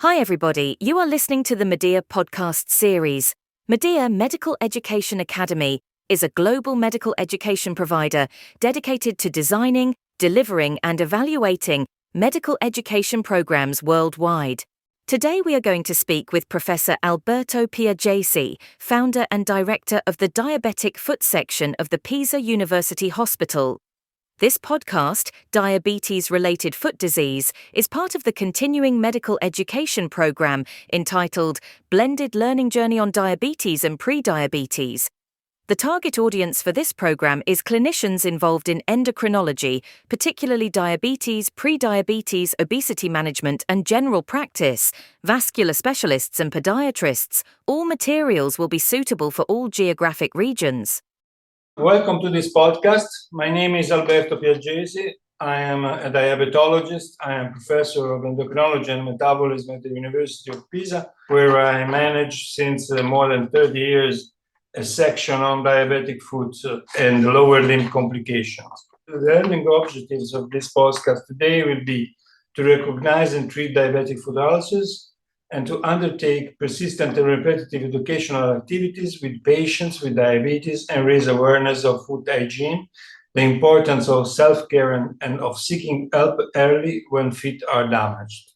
Hi everybody, you are listening to the Medea podcast series. Medea Medical Education Academy is a global medical education provider dedicated to designing, delivering and evaluating medical education programs worldwide. Today we are going to speak with Professor Alberto Piaggesi, founder and director of the Diabetic Foot section of the Pisa University Hospital. This podcast, Diabetes-Related Foot Disease, is part of the continuing medical education program entitled Blended Learning Journey on Diabetes and Pre-Diabetes. The target audience for this program is clinicians involved in endocrinology, particularly diabetes, pre-diabetes, obesity management and general practice, vascular specialists and podiatrists. All materials will be suitable for all geographic regions. Welcome to this podcast. My name is Alberto Piaggesi. I am a diabetologist. I am professor of endocrinology and metabolism at the University of Pisa, where I manage since more than 30 years a section on diabetic foot and lower limb complications. The learning objectives of this podcast today will be to recognize and treat diabetic foot ulcers, and to undertake persistent and repetitive educational activities with patients with diabetes and raise awareness of foot hygiene, the importance of self-care and of seeking help early when feet are damaged.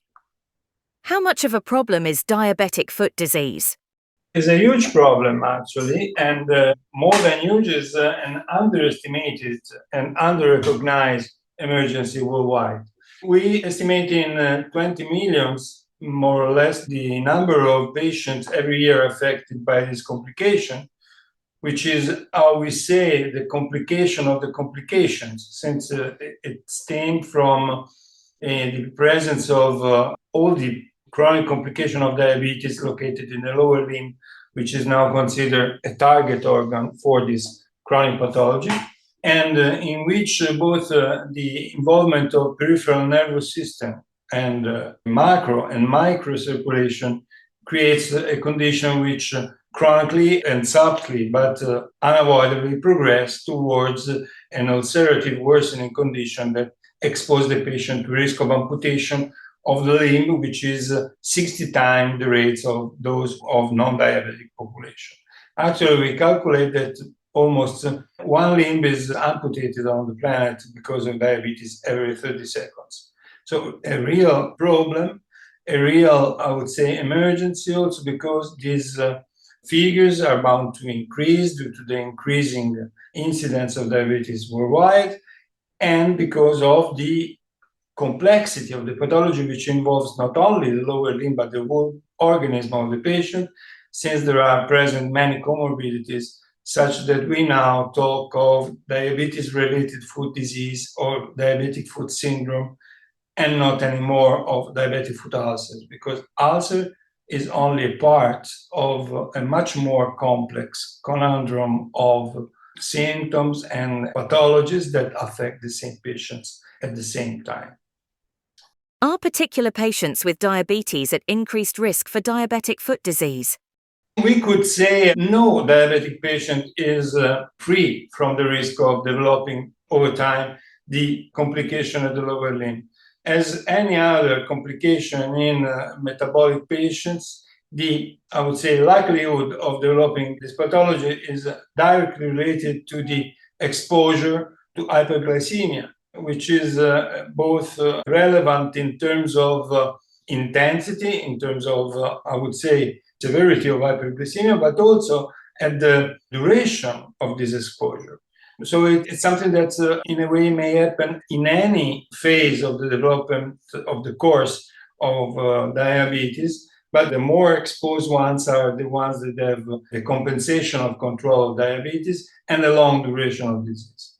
How much of a problem is diabetic foot disease? It's a huge problem, actually, and more than huge is an underestimated and under-recognized emergency worldwide. We estimate in 20 millions more or less the number of patients every year affected by this complication, which is how we say the complication of the complications, since it stemmed from the presence of all the chronic complication of diabetes located in the lower limb, which is now considered a target organ for this chronic pathology, and in which both the involvement of peripheral nervous system and macro and micro circulation creates a condition which chronically and subtly but unavoidably progress towards an ulcerative worsening condition that exposes the patient to risk of amputation of the limb, which is 60 times the rates of those of non-diabetic population. Actually, we calculate that almost one limb is amputated on the planet because of diabetes every 30 seconds. So a real problem, a real, I would say, emergency also, because these figures are bound to increase due to the increasing incidence of diabetes worldwide, and because of the complexity of the pathology, which involves not only the lower limb but the whole organism of the patient, since there are present many comorbidities, such that we now talk of diabetes-related foot disease or diabetic foot syndrome, and not anymore of diabetic foot ulcers, because ulcer is only a part of a much more complex conundrum of symptoms and pathologies that affect the same patients at the same time. Are particular patients with diabetes at increased risk for diabetic foot disease? We could say no diabetic patient is free from the risk of developing over time the complication of the lower limb. As any other complication in metabolic patients, I would say, likelihood of developing this pathology is directly related to the exposure to hyperglycemia, which is both relevant in terms of intensity, in terms of, I would say, severity of hyperglycemia, but also at the duration of this exposure. So it's something that in a way may happen in any phase of the development of the course of diabetes, but the more exposed ones are the ones that have the compensation of control of diabetes and a long duration of disease.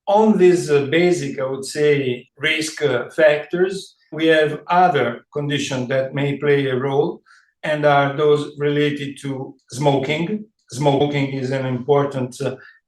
On these basic, I would say, risk factors, we have other conditions that may play a role, and are those related to smoking. Smoking is an important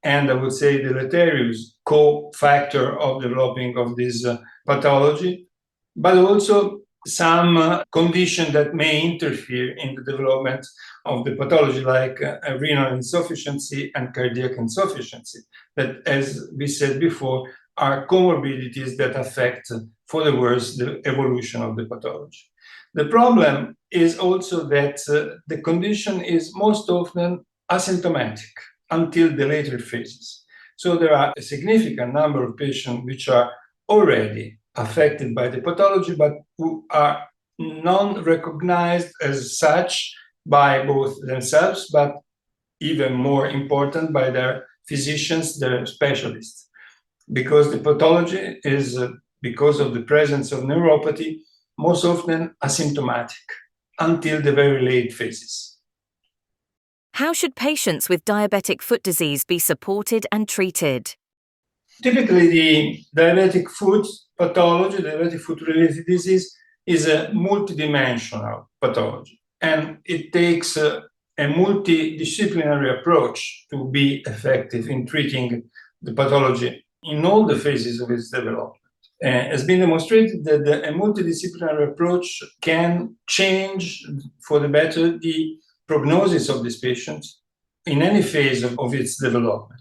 and I would say deleterious co-factor of developing of this pathology, but also some condition that may interfere in the development of the pathology, like renal insufficiency and cardiac insufficiency, that, as we said before, are comorbidities that affect for the worse the evolution of the pathology. The problem is also that the condition is most often asymptomatic until the later phases. So there are a significant number of patients which are already affected by the pathology, but who are non-recognized as such by both themselves, but even more important, by their physicians, their specialists. Because the pathology is, because of the presence of neuropathy, most often asymptomatic until the very late phases. How should patients with diabetic foot disease be supported and treated? Typically, the diabetic foot pathology, diabetic foot-related disease, is a multidimensional pathology, and it takes a multidisciplinary approach to be effective in treating the pathology in all the phases of its development. It's been demonstrated that a multidisciplinary approach can change for the better the prognosis of these patients in any phase of its development.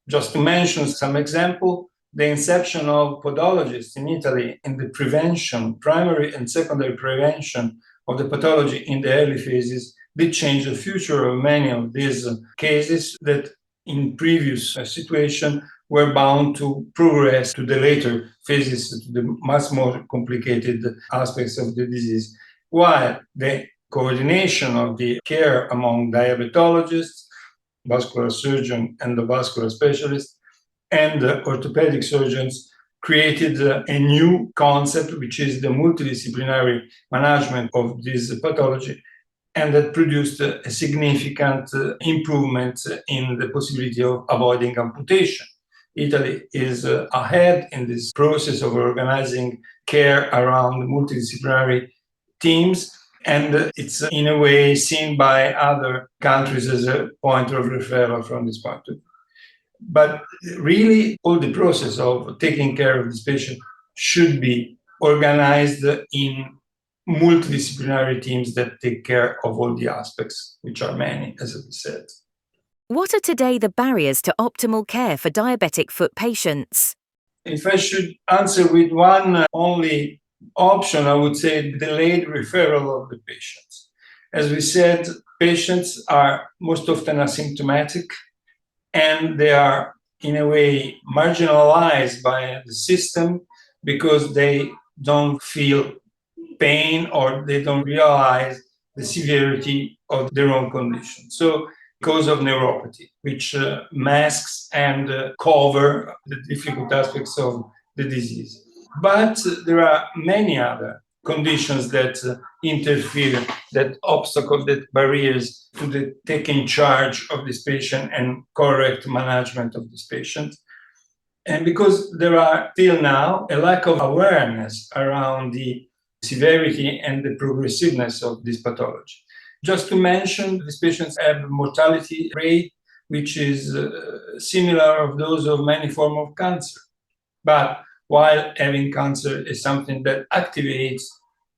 Just to mention some example, the inception of podologists in Italy in the prevention, primary and secondary prevention of the pathology in the early phases did change the future of many of these cases that in previous situation were bound to progress to the later phases, to the much more complicated aspects of the disease. While the coordination of the care among diabetologists, vascular surgeon, endovascular specialists, and orthopedic surgeons created a new concept, which is the multidisciplinary management of this pathology, and that produced a significant improvement in the possibility of avoiding amputation. Italy is ahead in this process of organizing care around multidisciplinary teams, and it's in a way seen by other countries as a point of referral from this point of view. But really, all the process of taking care of this patient should be organized in multidisciplinary teams that take care of all the aspects, which are many, as I said. What are today the barriers to optimal care for diabetic foot patients? If I should answer with one only option, I would say delayed referral of the patients. As we said, patients are most often asymptomatic, and they are in a way marginalized by the system because they don't feel pain or they don't realize the severity of their own condition. So because of neuropathy, which masks and cover the difficult aspects of the disease. But there are many other conditions that interfere, that obstacle, that barriers to the taking charge of this patient and correct management of this patient. And because there are till now a lack of awareness around the severity and the progressiveness of this pathology. Just to mention, these patients have a mortality rate which is similar of those of many forms of cancer. But while having cancer is something that activates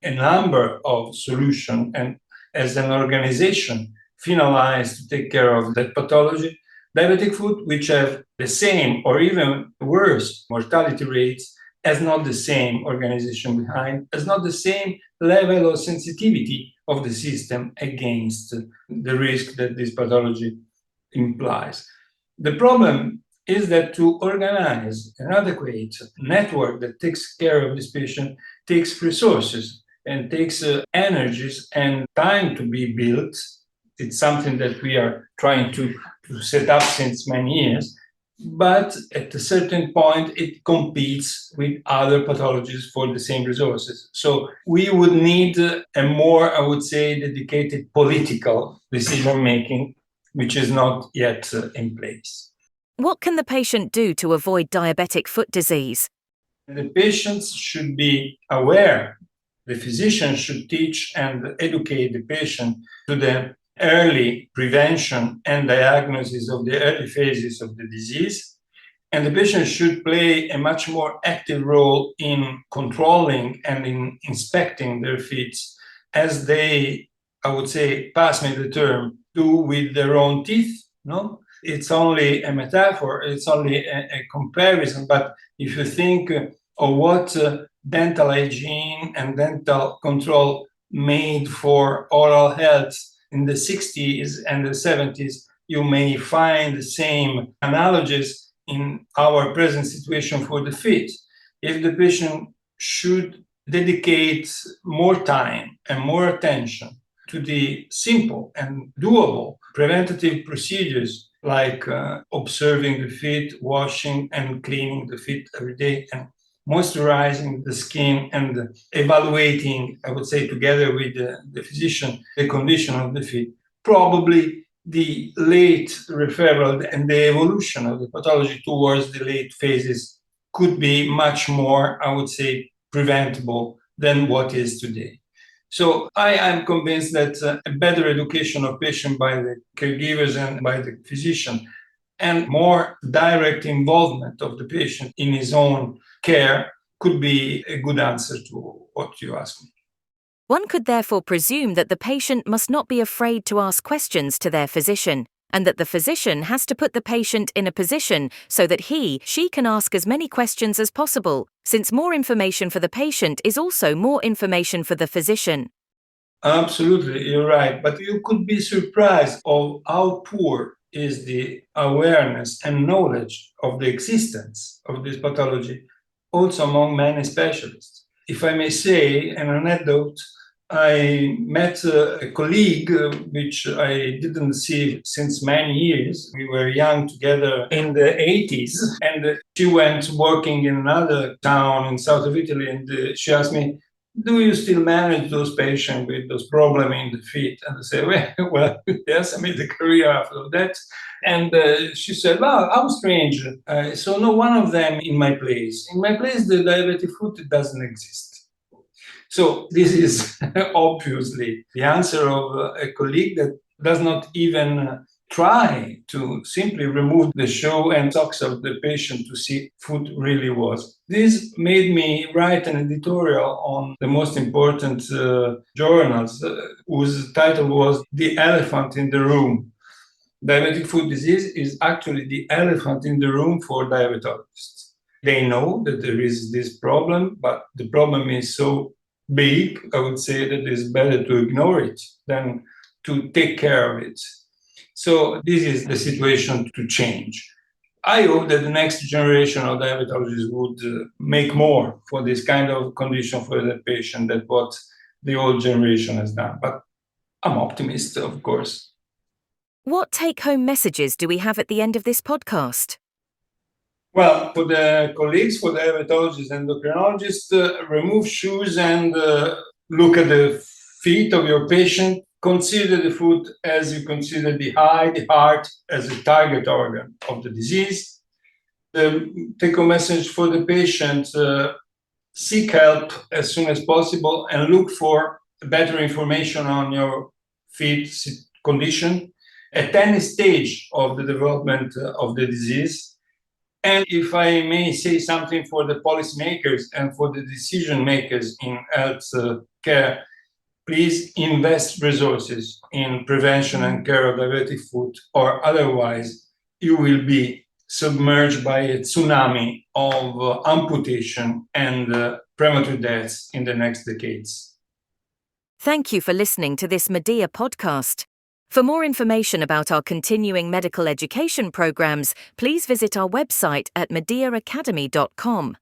a number of solutions and as an organization finalized to take care of that pathology, diabetic foot, which have the same or even worse mortality rates, has not the same organization behind, has not the same level of sensitivity of the system against the risk that this pathology implies. The problem is that to organize an adequate network that takes care of this patient takes resources and takes energies and time to be built. It's something that we are trying to set up since many years. But at a certain point, it competes with other pathologies for the same resources. So we would need a more, I would say, dedicated political decision-making, which is not yet in place. What can the patient do to avoid diabetic foot disease? The patients should be aware. The physician should teach and educate the patient to the early prevention and diagnosis of the early phases of the disease. And the patient should play a much more active role in controlling and in inspecting their feet as they, I would say, pass me the term, do with their own teeth. No? It's only a metaphor, it's only a comparison. But if you think of what dental hygiene and dental control made for oral health in the 60s and the 70s, you may find the same analogies in our present situation for the feet. If the patient should dedicate more time and more attention to the simple and doable preventative procedures like observing the feet, washing and cleaning the feet every day, and moisturizing the skin and evaluating, I would say, together with the physician, the condition of the feet, probably the late referral and the evolution of the pathology towards the late phases could be much more, I would say, preventable than what is today. So I am convinced that a better education of patient by the caregivers and by the physician and more direct involvement of the patient in his own care could be a good answer to what you asked me. One could therefore presume that the patient must not be afraid to ask questions to their physician, and that the physician has to put the patient in a position so that she can ask as many questions as possible, since more information for the patient is also more information for the physician. Absolutely, you're right. But you could be surprised of how poor is the awareness and knowledge of the existence of this pathology, also among many specialists. If I may say an anecdote, I met a colleague which I didn't see since many years. We were young together in the 80s, and she went working in another town in south of Italy, and she asked me, do you still manage those patients with those problems in the feet? And I said, well, yes, I made a career after that. And she said, well, how strange. So no one of them in my place. In my place, the diabetic foot doesn't exist. So this is obviously the answer of a colleague that does not even try to simply remove the show and socks of the patient to see foot really was. This made me write an editorial on the most important journals whose title was The Elephant in the Room. Diabetic foot disease is actually the elephant in the room for diabetologists. They know that there is this problem, but the problem is so big, I would say that it's better to ignore it than to take care of it. So this is the situation to change. I hope that the next generation of diabetologists would make more for this kind of condition for the patient than what the old generation has done. But I'm optimistic, of course. What take-home messages do we have at the end of this podcast? Well, for the colleagues, for the diabetologists and endocrinologists, remove shoes and look at the feet of your patient. Consider the foot as you consider the eye, the heart as a target organ of the disease. Take-home message for the patient, seek help as soon as possible and look for better information on your feet condition at any stage of the development of the disease. And if I may say something for the policymakers and for the decision makers in health care, please invest resources in prevention and care of diabetic foot, or otherwise you will be submerged by a tsunami of amputation and premature deaths in the next decades. Thank you for listening to this Medea podcast. For more information about our continuing medical education programs, please visit our website at medeaacademy.com.